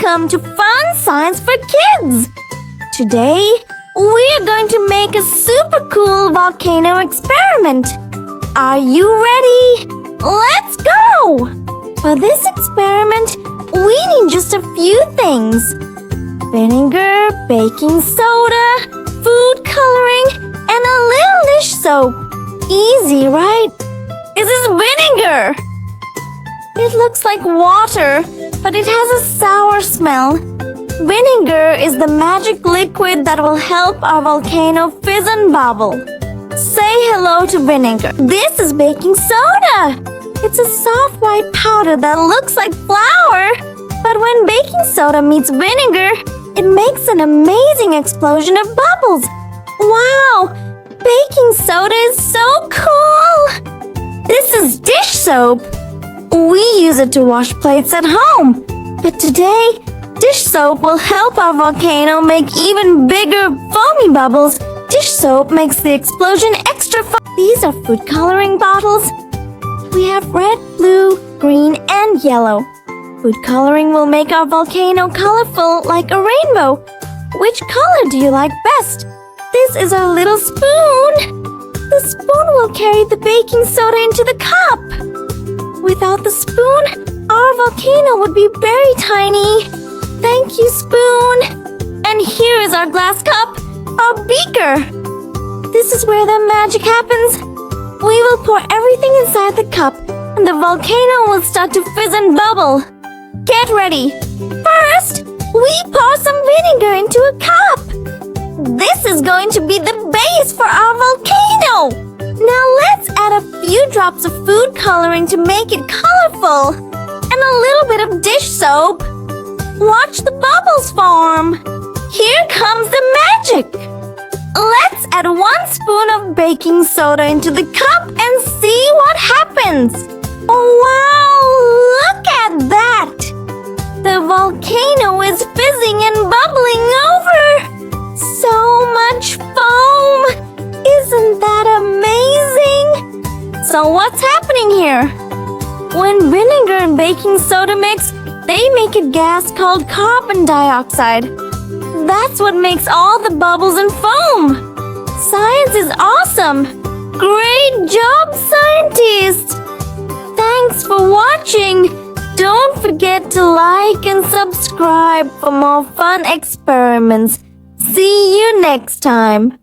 Welcome to Fun Science for Kids! Today, we are going to make a super cool volcano experiment. Are you ready? Let's go! For this experiment, we need just a few things. Vinegar, baking soda, food coloring, and a little dish soap. Easy, right? This is vinegar! It looks like water, but it has a sour smell. Vinegar is the magic liquid that will help our volcano fizz and bubble. Say hello to vinegar. This is baking soda. It's a soft white powder that looks like flour. But when baking soda meets vinegar, it makes an amazing explosion of bubbles. Wow! Baking soda is so cool! This is dish soap. We use it to wash plates at home. But today, dish soap will help our volcano make even bigger foamy bubbles. Dish soap makes the explosion extra fun. These are food coloring bottles. We have red, blue, green, and yellow. Food coloring will make our volcano colorful like a rainbow. Which color do you like best? This is our little spoon. The spoon will carry the baking soda into the cup. Without the spoon, our volcano would be very tiny. Thank you, spoon. And here is our glass cup, our beaker. This is where the magic happens. We will pour everything inside the cup, and the volcano will start to fizz and bubble. Get ready. First, we pour some vinegar into a cup. This is going to be the base for our volcano. Now let's add a few drops of food coloring to make it colorful. And a little bit of dish soap. Watch the bubbles form. Here comes the magic. Let's add 1 spoon of baking soda into the cup and see what happens. Wow, look at that. The volcano is fizzing and bubbling over. So much foam. Isn't that amazing? So what's happening here? When vinegar and baking soda mix, they make a gas called carbon dioxide. That's what makes all the bubbles and foam. Science is awesome. Great job, scientists. Thanks for watching. Don't forget to like and subscribe for more fun experiments. See you next time.